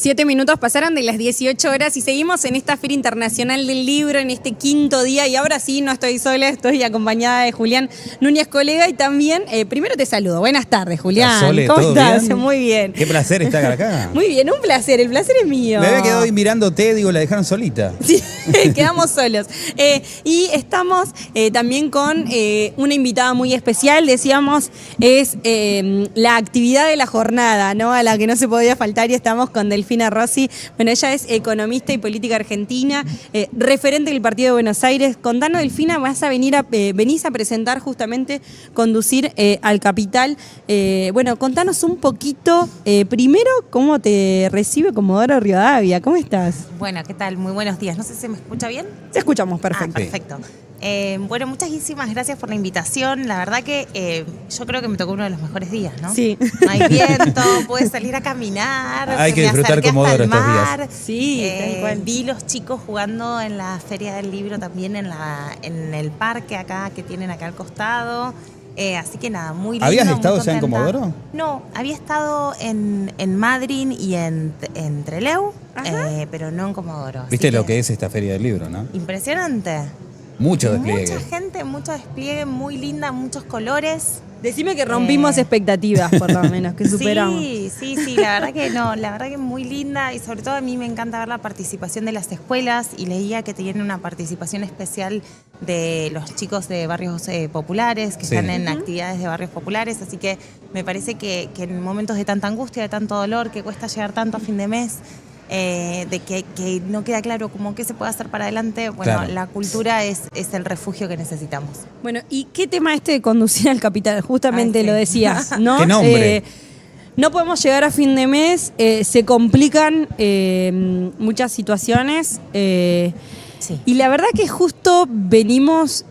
7 minutos pasaron de las 18 horas y seguimos en esta Feria Internacional del Libro, en este 5.º día. Y ahora sí, no estoy sola, estoy acompañada de Julián Núñez, colega. Y también, primero te saludo. Buenas tardes, Julián. Sole, ¿Cómo ¿todo estás? bien? Muy bien. Qué placer estar acá. Muy bien, un placer. El placer es mío. Me había quedado ahí mirándote, digo, la dejaron solita. Sí, quedamos solos. Y estamos también con una invitada muy especial, decíamos, es la actividad de la jornada, ¿no? A la que no se podía faltar, y estamos con Delfina Rossi. Bueno, ella es economista y política argentina, referente del Partido de Buenos Aires. Contanos, Delfina, venís a presentar justamente Conducir al Capital. Bueno, contanos un poquito, primero, cómo te recibe Comodoro Rivadavia. ¿Cómo estás? Bueno, ¿qué tal? Muy buenos días. No sé si me escucha bien. Te escuchamos perfecto. Perfecto. Bueno, muchísimas gracias por la invitación. La verdad que yo creo que me tocó uno de los mejores días, ¿no? Sí. No hay viento, puedes salir a caminar. Hay que disfrutar Comodoro estos días. Sí, tal cual. Vi los chicos jugando en la Feria del Libro también en el parque acá que tienen acá al costado. Así que nada, muy lindo. ¿Habías estado muy ya en contenta. Comodoro? No, había estado en Madryn y en Trelew, pero no en Comodoro. Así Viste lo que es esta Feria del Libro, ¿no? Impresionante. Mucho despliegue. Mucha gente, mucho despliegue, muy linda, muchos colores. Decime que rompimos expectativas, por lo menos, que superamos. Sí, la verdad que no, la verdad que muy linda, y sobre todo a mí me encanta ver la participación de las escuelas, y leía que tienen una participación especial de los chicos de barrios populares, que están en actividades de barrios populares, así que me parece que en momentos de tanta angustia, de tanto dolor, que cuesta llegar tanto a fin de mes, de que no queda claro cómo qué se puede hacer para adelante, bueno, claro. La cultura es el refugio que necesitamos. Bueno, ¿y qué tema de Conducir al Capital? Justamente Ay, sí. lo decías, ¿no? ¿Qué nombre? No podemos llegar a fin de mes, se complican muchas situaciones, Sí. y la verdad que justo venimos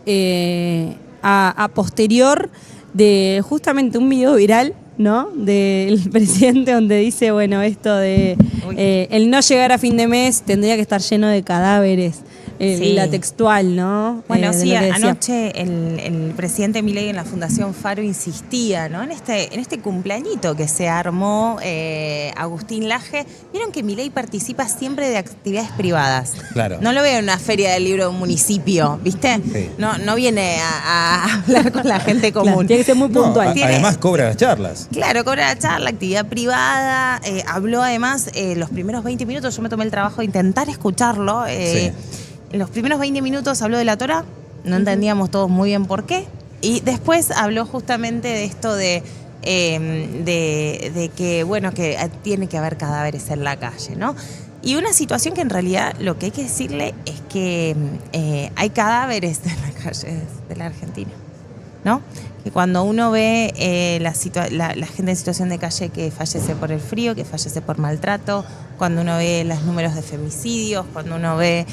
a posterior de justamente un video viral, ¿no? Del presidente, donde dice, bueno, esto de el no llegar a fin de mes tendría que estar lleno de cadáveres, Sí. la textual, ¿no? Bueno, De sí, lo que decía. anoche el presidente Milei en la Fundación Faro insistía, ¿no? En este cumpleañito que se armó Agustín Laje. Vieron que Milei participa siempre de actividades privadas. Claro. No lo veo en una feria del libro de un municipio, ¿viste? Sí. No viene a hablar con la gente Claro, común. tiene que ser muy No, puntual. además cobra las charlas. Claro, cobra la charla, actividad privada. Habló además los primeros 20 minutos, yo me tomé el trabajo de intentar escucharlo. Sí. En los primeros 20 minutos habló de la Torá, no entendíamos todos muy bien por qué. Y después habló justamente de esto de que, bueno, que tiene que haber cadáveres en la calle, ¿no? Y una situación que en realidad lo que hay que decirle es que hay cadáveres en las calles de la Argentina, ¿no? Que cuando uno ve la gente en situación de calle que fallece por el frío, que fallece por maltrato, cuando uno ve los números de femicidios, cuando uno ve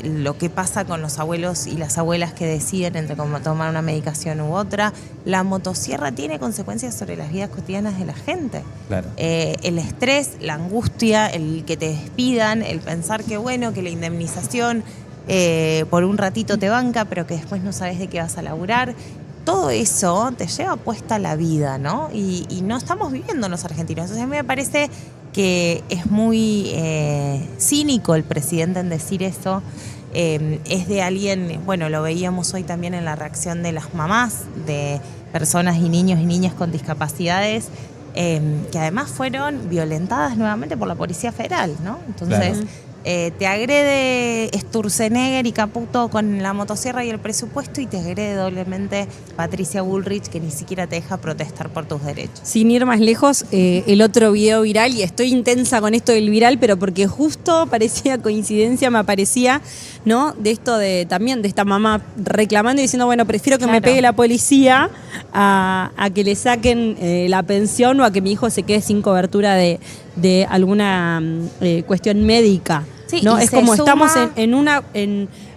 lo que pasa con los abuelos y las abuelas que deciden entre cómo tomar una medicación u otra, la motosierra tiene consecuencias sobre las vidas cotidianas de la gente. Claro. El estrés, la angustia, el que te despidan, el pensar que bueno, que la indemnización por un ratito te banca, pero que después no sabes de qué vas a laburar. Todo eso te lleva puesta la vida, ¿no? Y no estamos viviendo los argentinos. Entonces a mí me parece que es muy cínico el presidente en decir eso. Es de alguien, bueno, lo veíamos hoy también en la reacción de las mamás de personas y niños y niñas con discapacidades, que además fueron violentadas nuevamente por la Policía Federal, ¿no? Entonces, Claro. te agrede Sturzenegger y Caputo con la motosierra y el presupuesto, y te agrede doblemente Patricia Bullrich, que ni siquiera te deja protestar por tus derechos. Sin ir más lejos, el otro video viral, y estoy intensa con esto del viral, pero porque justo parecía coincidencia, me aparecía, ¿no? De esto también de esta mamá reclamando y diciendo, bueno, prefiero que me Claro. pegue la policía a que le saquen la pensión, o a que mi hijo se quede sin cobertura de alguna cuestión médica. Sí, ¿no? y Es se como suma- estamos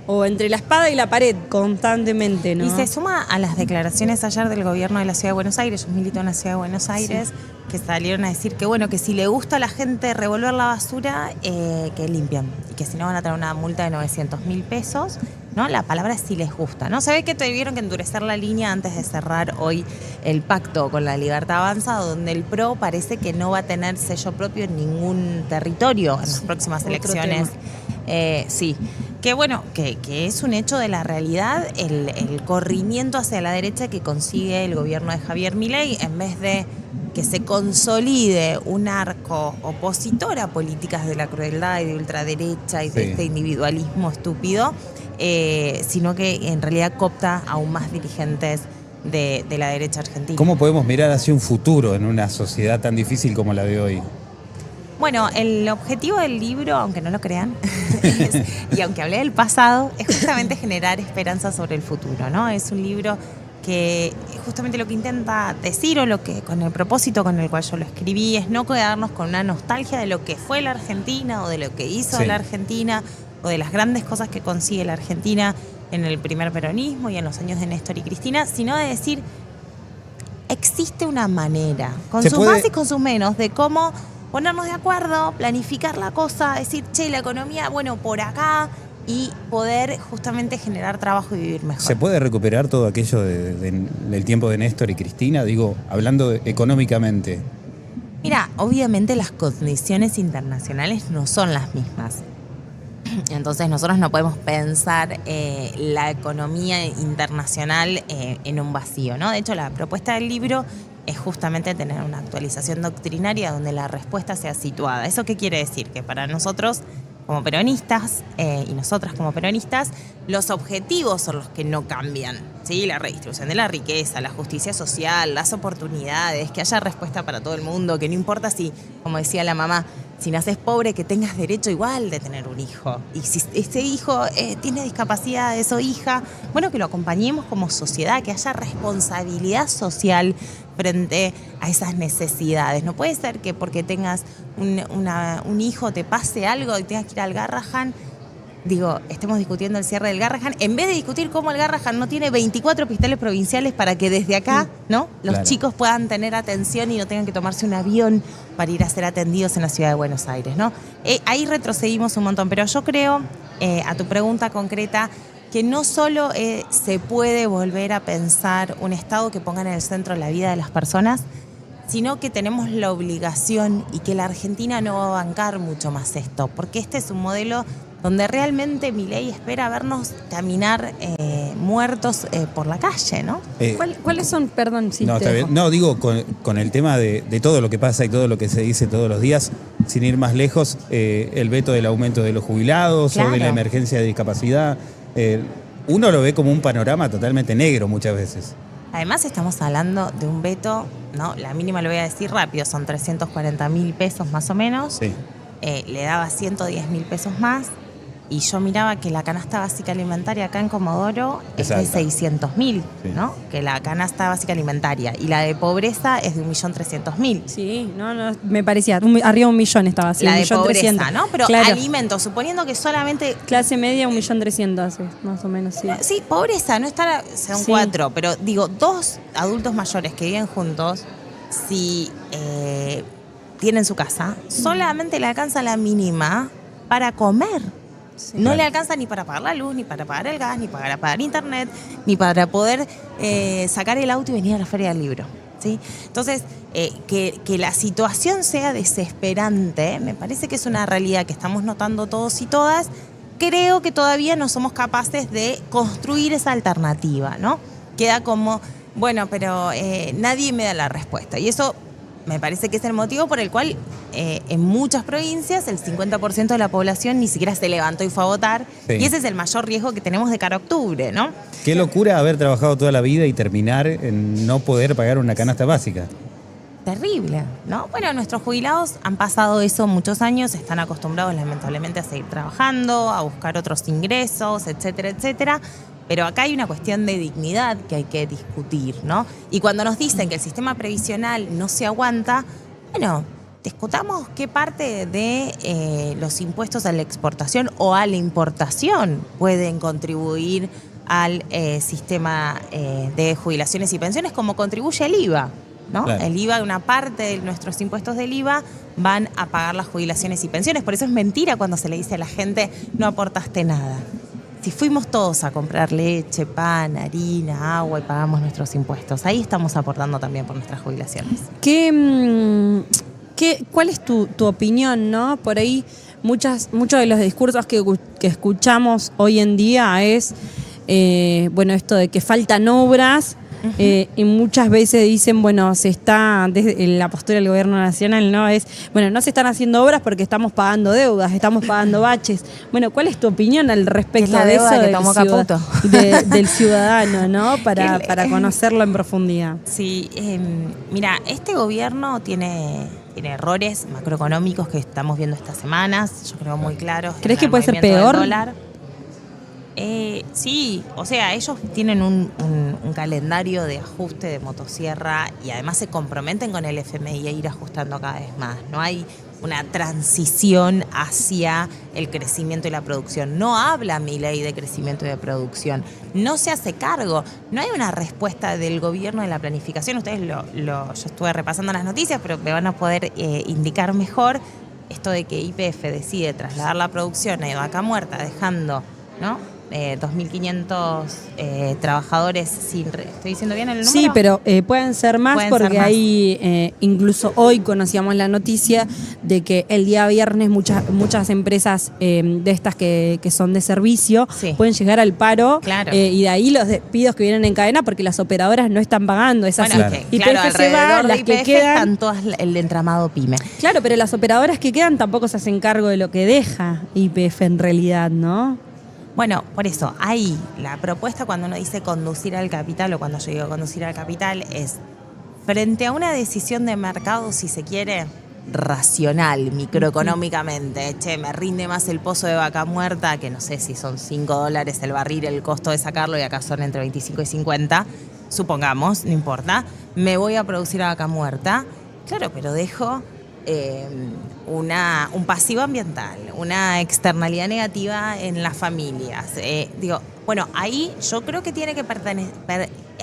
o entre la espada y la pared constantemente, ¿no? Y se suma a las declaraciones ayer del gobierno de la Ciudad de Buenos Aires, yo milito en la Ciudad de Buenos Aires, que salieron a decir que bueno, que si le gusta a la gente revolver la basura, que limpian, y que si no van a tener una multa de 900.000 pesos. ¿no? La palabra sí les gusta, ¿no? Se ve que tuvieron que endurecer la línea antes de cerrar hoy el pacto con la Libertad Avanza, donde el PRO parece que no va a tener sello propio en ningún territorio en las próximas elecciones. Sí, que bueno, que es un hecho de la realidad el corrimiento hacia la derecha que consigue el gobierno de Javier Milei, en vez de que se consolide un arco opositor a políticas de la crueldad y de ultraderecha y de este individualismo estúpido, sino que en realidad coopta aún más dirigentes de la derecha argentina. ¿Cómo podemos mirar hacia un futuro en una sociedad tan difícil como la de hoy? Bueno, el objetivo del libro, aunque no lo crean, y aunque hablé del pasado, es justamente generar esperanza sobre el futuro, ¿no? Es un libro que justamente lo que intenta decir, o lo que con el propósito con el cual yo lo escribí, es no quedarnos con una nostalgia de lo que fue la Argentina o de lo que hizo la Argentina o de las grandes cosas que consigue la Argentina en el primer peronismo y en los años de Néstor y Cristina, sino de decir, existe una manera, con sus más y con sus menos, de cómo ponernos de acuerdo, planificar la cosa, decir, che, la economía, bueno, por acá, y poder justamente generar trabajo y vivir mejor. ¿Se puede recuperar todo aquello del tiempo de Néstor y Cristina? Digo, hablando económicamente. Mira, obviamente las condiciones internacionales no son las mismas. Entonces nosotros no podemos pensar la economía internacional en un vacío, ¿no? De hecho, la propuesta del libro es justamente tener una actualización doctrinaria donde la respuesta sea situada. ¿Eso qué quiere decir? Que para nosotros como peronistas y nosotras como peronistas, los objetivos son los que no cambian, ¿sí? La redistribución de la riqueza, la justicia social, las oportunidades, que haya respuesta para todo el mundo, que no importa si, como decía la mamá, si naces pobre, que tengas derecho igual de tener un hijo. Y si ese hijo tiene discapacidades o hija, bueno, que lo acompañemos como sociedad, que haya responsabilidad social frente a esas necesidades. No puede ser que porque tengas un hijo te pase algo y tengas que ir al Garrahan, estemos discutiendo el cierre del Garrahan, en vez de discutir cómo el Garrahan no tiene 24 hospitales provinciales para que desde acá, ¿no? Los chicos puedan tener atención y no tengan que tomarse un avión para ir a ser atendidos en la ciudad de Buenos Aires, ¿no? Ahí retrocedimos un montón, pero yo creo, a tu pregunta concreta, que no solo se puede volver a pensar un Estado que ponga en el centro la vida de las personas, sino que tenemos la obligación, y que la Argentina no va a bancar mucho más esto, porque este es un modelo donde realmente Milei espera vernos caminar muertos por la calle, ¿no? ¿Cuáles son, perdón, si no, te está bien. No, digo, con el tema de todo lo que pasa y todo lo que se dice todos los días, sin ir más lejos, el veto del aumento de los jubilados o de la emergencia de discapacidad, uno lo ve como un panorama totalmente negro muchas veces. Además estamos hablando de un veto, ¿no? La mínima lo voy a decir rápido, son 340.000 pesos más o menos. Sí. Le daba 110.000 pesos más. Y yo miraba que la canasta básica alimentaria acá en Comodoro es de 600.000, ¿no? Que la canasta básica alimentaria. Y la de pobreza es de 1.300.000. Sí, no, me parecía. Arriba de 1.000.000 estaba así. La de pobreza, ¿no? Pero alimentos, suponiendo que solamente... Clase media, 1.300.000, más o menos, sí. Sí, pobreza, no está... Son 4, pero digo, 2 adultos mayores que viven juntos, si tienen su casa, solamente le alcanza la mínima para comer. Sí, no le alcanza ni para pagar la luz, ni para pagar el gas, ni para pagar internet, ni para poder sacar el auto y venir a la Feria del Libro, ¿sí? Entonces, que la situación sea desesperante, me parece que es una realidad que estamos notando todos y todas. Creo que todavía no somos capaces de construir esa alternativa, ¿no? Queda como, bueno, pero nadie me da la respuesta. Y eso me parece que es el motivo por el cual en muchas provincias el 50% de la población ni siquiera se levantó y fue a votar. Sí. Y ese es el mayor riesgo que tenemos de cara a octubre, ¿no? Qué locura haber trabajado toda la vida y terminar en no poder pagar una canasta básica. Terrible, ¿no? Bueno, nuestros jubilados han pasado eso muchos años, están acostumbrados lamentablemente a seguir trabajando, a buscar otros ingresos, etcétera, etcétera. Pero acá hay una cuestión de dignidad que hay que discutir, ¿no? Y cuando nos dicen que el sistema previsional no se aguanta, bueno, discutamos qué parte de los impuestos a la exportación o a la importación pueden contribuir al sistema de jubilaciones y pensiones, como contribuye el IVA, ¿no? Claro. El IVA, una parte de nuestros impuestos del IVA van a pagar las jubilaciones y pensiones. Por eso es mentira cuando se le dice a la gente, no aportaste nada. Si fuimos todos a comprar leche, pan, harina, agua y pagamos nuestros impuestos, ahí estamos aportando también por nuestras jubilaciones. ¿Cuál es tu opinión, no? Por ahí muchos de los discursos que escuchamos hoy en día es, esto de que faltan obras. Y muchas veces dicen, desde la postura del gobierno nacional, ¿no? No se están haciendo obras porque estamos pagando deudas, estamos pagando baches. ¿Cuál es tu opinión al respecto de eso del ciudadano, ¿no? Para conocerlo en profundidad. Sí, mira, este gobierno tiene errores macroeconómicos que estamos viendo estas semanas, yo creo muy claros. ¿Crees que puede ser peor? Sí, o sea, ellos tienen un calendario de ajuste de motosierra y además se comprometen con el FMI a ir ajustando cada vez más. No hay una transición hacia el crecimiento y la producción. No habla Milei de crecimiento y de producción. No se hace cargo. No hay una respuesta del gobierno de la planificación. Ustedes yo estuve repasando las noticias, pero me van a poder indicar mejor esto de que YPF decide trasladar la producción a Vaca Muerta, dejando, ¿no? 2.500 trabajadores ¿estoy diciendo bien el número? Sí, pero pueden ser más porque ahí incluso hoy conocíamos la noticia de que el día viernes muchas empresas de estas que son de servicio pueden llegar al paro. Claro. Y de ahí los despidos que vienen en cadena porque las operadoras no están pagando. Es así. YPF se va, las que quedan están todas el entramado pyme. Claro, pero las operadoras que quedan tampoco se hacen cargo de lo que deja YPF en realidad, ¿no? Bueno, por eso, ahí la propuesta cuando uno dice conducir al capital o cuando yo digo conducir al capital es frente a una decisión de mercado, si se quiere, racional, microeconómicamente. Me rinde más el pozo de Vaca Muerta, que no sé si son $5 el barril, el costo de sacarlo, y acá son entre 25 y 50, supongamos, no importa. Me voy a producir a Vaca Muerta, claro, pero dejo un pasivo ambiental, una externalidad negativa en las familias. Ahí yo creo que tiene que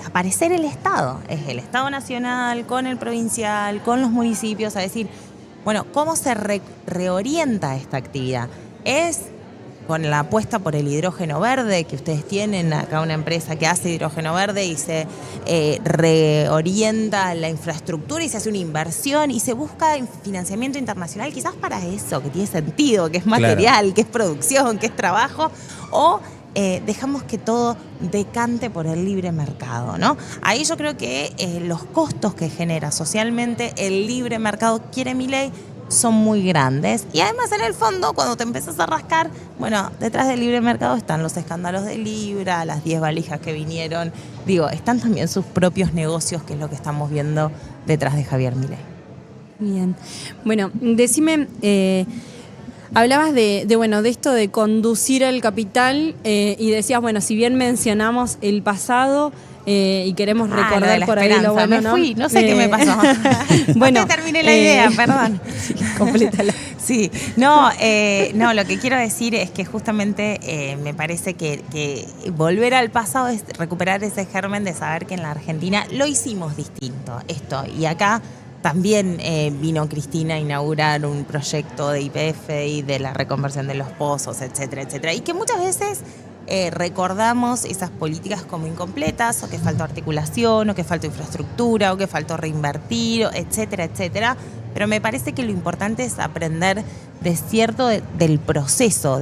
aparecer el Estado. Es el Estado nacional con el provincial, con los municipios, a decir, ¿cómo se reorienta esta actividad? Es con la apuesta por el hidrógeno verde, que ustedes tienen acá una empresa que hace hidrógeno verde y se reorienta la infraestructura y se hace una inversión y se busca financiamiento internacional quizás para eso, que tiene sentido, que es material, que es producción, que es trabajo, o dejamos que todo decante por el libre mercado, ¿no? Ahí yo creo que los costos que genera socialmente el libre mercado, quiere Milei, son muy grandes. Y además, en el fondo, cuando te empiezas a rascar, detrás del libre mercado están los escándalos de Libra, las 10 valijas que vinieron. Están también sus propios negocios, que es lo que estamos viendo detrás de Javier Milei. Bien. Decime, hablabas de esto de conducir al capital y decías, si bien mencionamos el pasado, y queremos recordar por ahí lo bueno, ¿no? Fui, no sé qué me pasó. No terminé la idea, perdón. Complétala. Sí, no, lo que quiero decir es que justamente me parece que volver al pasado es recuperar ese germen de saber que en la Argentina lo hicimos distinto, esto. Y acá también vino Cristina a inaugurar un proyecto de YPF y de la reconversión de los pozos, etcétera, etcétera. Y que muchas veces recordamos esas políticas como incompletas, o que faltó articulación, o que faltó infraestructura, o que faltó reinvertir, etcétera, etcétera. Pero me parece que lo importante es aprender del proceso,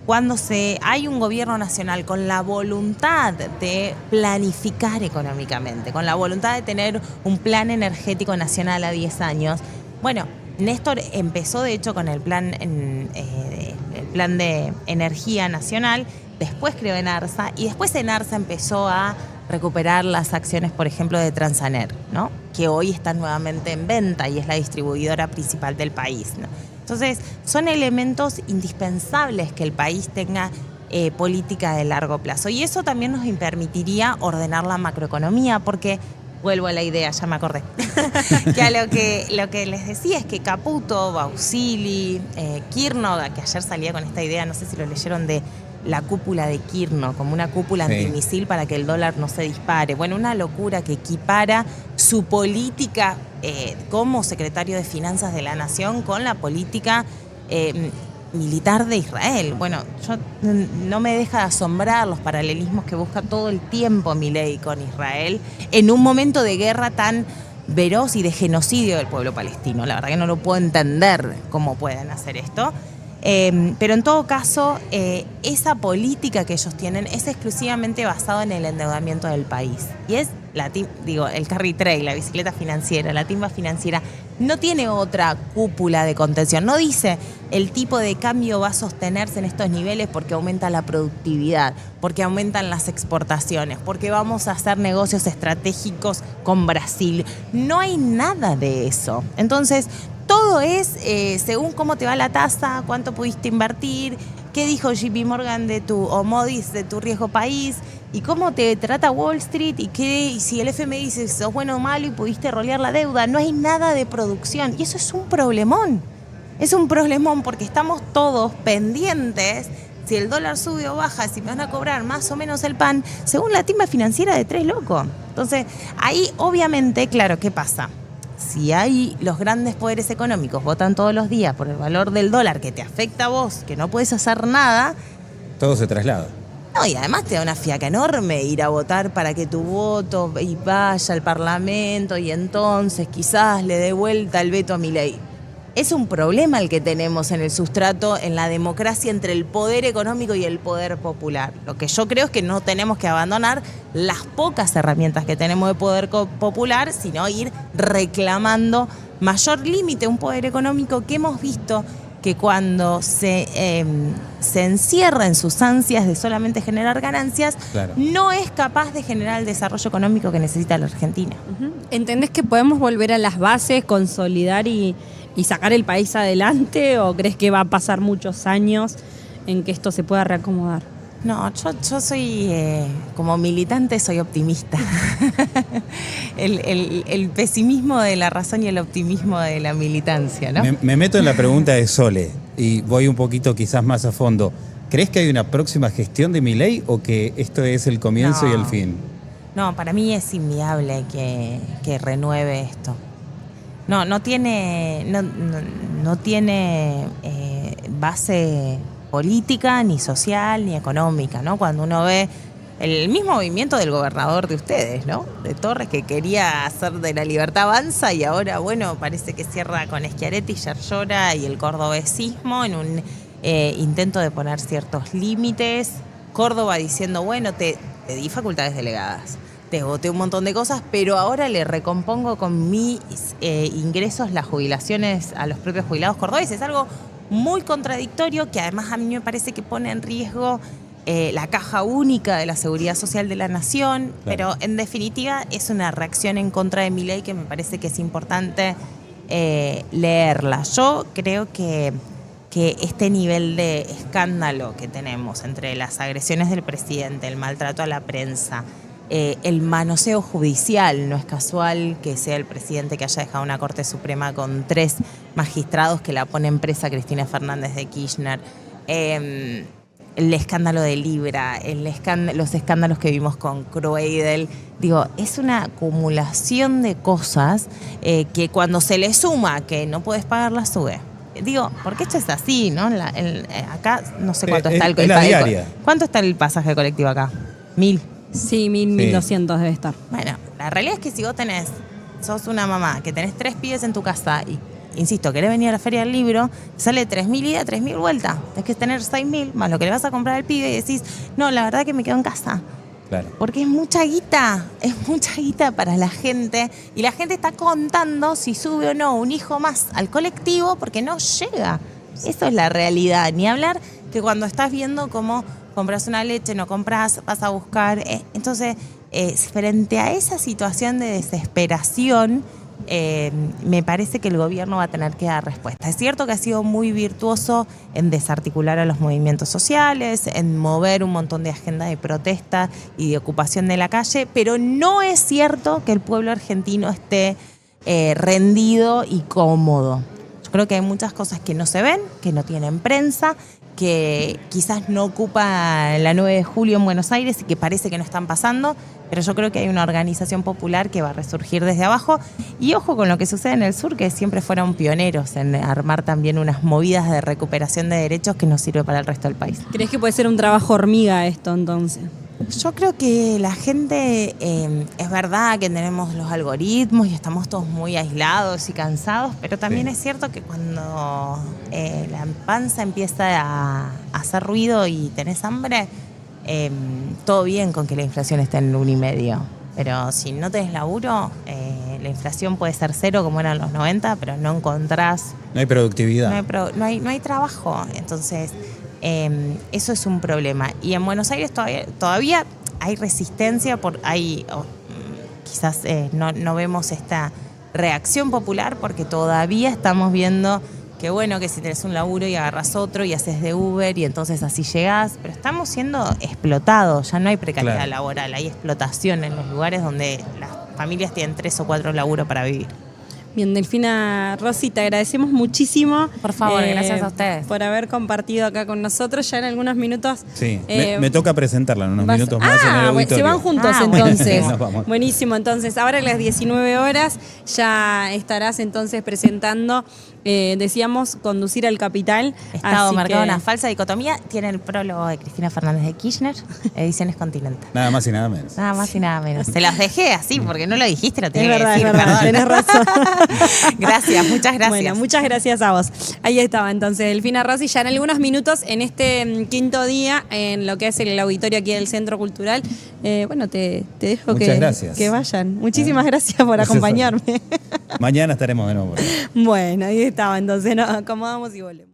cuando hay un gobierno nacional con la voluntad de planificar económicamente, con la voluntad de tener un plan energético nacional a 10 años. Néstor empezó, de hecho, con el plan de energía nacional, después creó Enarsa, y después Enarsa empezó a recuperar las acciones, por ejemplo, de Transaner, ¿no? Que hoy están nuevamente en venta y es la distribuidora principal del país, ¿no? Entonces, son elementos indispensables que el país tenga política de largo plazo. Y eso también nos permitiría ordenar la macroeconomía, porque vuelvo a la idea, ya me acordé. Que lo que les decía es que Caputo, Bausili, Kirchner, que ayer salía con esta idea, no sé si lo leyeron, de la cúpula de Kirchner, como una cúpula antimisil para que el dólar no se dispare. Una locura que equipara su política como secretario de Finanzas de la Nación con la política militar de Israel. Bueno, no me deja de asombrar los paralelismos que busca todo el tiempo Milei con Israel en un momento de guerra tan veloz y de genocidio del pueblo palestino. La verdad que no lo puedo entender cómo pueden hacer esto. Pero en todo caso, esa política que ellos tienen es exclusivamente basada en el endeudamiento del país. Y es el carry trade, la bicicleta financiera, la timba financiera, no tiene otra cúpula de contención. No dice el tipo de cambio va a sostenerse en estos niveles porque aumenta la productividad, porque aumentan las exportaciones, porque vamos a hacer negocios estratégicos con Brasil. No hay nada de eso. Entonces, todo es según cómo te va la tasa, cuánto pudiste invertir, qué dijo JP Morgan o Moody's de tu riesgo país, y cómo te trata Wall Street, y si el FMI dice sos bueno o malo y pudiste rolear la deuda. No hay nada de producción, y eso es un problemón. Es un problemón porque estamos todos pendientes si el dólar sube o baja, si me van a cobrar más o menos el pan, según la timba financiera de tres locos. Entonces, ahí obviamente, claro, ¿qué pasa? Si hay los grandes poderes económicos votan todos los días por el valor del dólar que te afecta a vos, que no puedes hacer nada, todo se traslada. No, y además te da una fiaca enorme ir a votar para que tu voto y vaya al Parlamento y entonces quizás le dé vuelta el veto a Milei. Es un problema el que tenemos en el sustrato, en la democracia entre el poder económico y el poder popular. Lo que yo creo es que no tenemos que abandonar las pocas herramientas que tenemos de poder popular, sino ir reclamando mayor límite a un poder económico que hemos visto que cuando se encierra en sus ansias de solamente generar ganancias, claro, no es capaz de generar el desarrollo económico que necesita la Argentina. ¿Entendés que podemos volver a las bases, consolidar y sacar el país adelante, o crees que va a pasar muchos años en que esto se pueda reacomodar? No, yo soy, como militante, soy optimista. el pesimismo de la razón y el optimismo de la militancia, ¿no? Me meto en la pregunta de Sole y voy un poquito quizás más a fondo. ¿Crees que hay una próxima gestión de Milei o que esto es el comienzo y el fin? No, para mí es inviable que renueve esto. No tiene base política, ni social, ni económica, ¿no? Cuando uno ve el mismo movimiento del gobernador de ustedes, ¿no? De Torres, que quería hacer de La Libertad Avanza y ahora, bueno, parece que cierra con Schiaretti, Yarlora y el cordobesismo en un intento de poner ciertos límites. Córdoba diciendo, bueno, te di facultades delegadas, te voté un montón de cosas, pero ahora le recompongo con mis ingresos las jubilaciones a los propios jubilados cordobeses. Es algo muy contradictorio que además a mí me parece que pone en riesgo la caja única de la seguridad social de la nación, claro, pero en definitiva es una reacción en contra de Milei que me parece que es importante leerla. Yo creo que este nivel de escándalo que tenemos entre las agresiones del presidente, el maltrato a la prensa, el manoseo judicial, no es casual que sea el presidente que haya dejado una Corte Suprema con 3 magistrados que la ponen presa, Cristina Fernández de Kirchner, el escándalo de Libra, los escándalos que vimos con Crueidel. Digo, es una acumulación de cosas que cuando se le suma que no puedes pagar la sube. Digo, porque esto es así, ¿no? Acá no sé cuánto está ¿Cuánto está el pasaje colectivo acá? 1.000. Sí, 1.200 debe estar. Bueno, la realidad es que si vos sos una mamá que tenés 3 pibes en tu casa y, insisto, querés venir a la Feria del Libro, sale 3.000 ida, 3.000 vuelta. Tenés que tener 6.000 más lo que le vas a comprar al pibe y decís, no, la verdad que me quedo en casa. Claro. Porque es mucha guita para la gente y la gente está contando si sube o no un hijo más al colectivo porque no llega. Eso es la realidad. Ni hablar que cuando estás viendo cómo compras una leche, no compras, vas a buscar. Entonces, frente a esa situación de desesperación, me parece que el gobierno va a tener que dar respuesta. Es cierto que ha sido muy virtuoso en desarticular a los movimientos sociales, en mover un montón de agendas de protesta y de ocupación de la calle, pero no es cierto que el pueblo argentino esté rendido y cómodo. creo que hay muchas cosas que no se ven, que no tienen prensa, que quizás no ocupa la 9 de julio en Buenos Aires y que parece que no están pasando, pero yo creo que hay una organización popular que va a resurgir desde abajo. Y ojo con lo que sucede en el sur, que siempre fueron pioneros en armar también unas movidas de recuperación de derechos que nos sirve para el resto del país. ¿Crees que puede ser un trabajo hormiga esto entonces? Yo creo que la gente, es verdad que tenemos los algoritmos y estamos todos muy aislados y cansados, pero también es cierto que cuando la panza empieza a hacer ruido y tenés hambre, todo bien con que la inflación esté en 1,5. Pero si no tenés laburo, la inflación puede ser 0 como eran los 90, pero no encontrás... No hay productividad. No hay trabajo, entonces... eso es un problema. Y en Buenos Aires todavía hay resistencia, quizás no vemos esta reacción popular porque todavía estamos viendo que bueno, que si tenés un laburo y agarras otro y haces de Uber y entonces así llegás, pero estamos siendo explotados, ya no hay precariedad laboral, hay explotación en los lugares donde las familias tienen 3 o 4 laburos para vivir. Bien, Delfina Rossi, te agradecemos muchísimo. Por favor, gracias a ustedes. Por haber compartido acá con nosotros. Ya en algunos minutos. Sí, me toca presentarla en unos minutos más en el auditorio. Se van juntos entonces. Bueno. Buenísimo, entonces ahora a las 19 horas ya estarás entonces presentando, decíamos, Conducir al Capital. Estado marcado una falsa dicotomía. Tiene el prólogo de Cristina Fernández de Kirchner, Ediciones Continental. Nada más y nada menos. Nada más y nada menos. Se los dejé así porque no lo dijiste, lo tenía que decir. Es verdad, tenés razón. Gracias, muchas gracias. Bueno, muchas gracias a vos. Ahí estaba entonces Delfina Rossi, ya en algunos minutos en este quinto día en lo que es el auditorio aquí del Centro Cultural. Bueno, te dejo que vayan. Muchísimas gracias por acompañarme. Mañana estaremos de nuevo. Bueno, ahí estaba entonces, nos acomodamos y volvemos.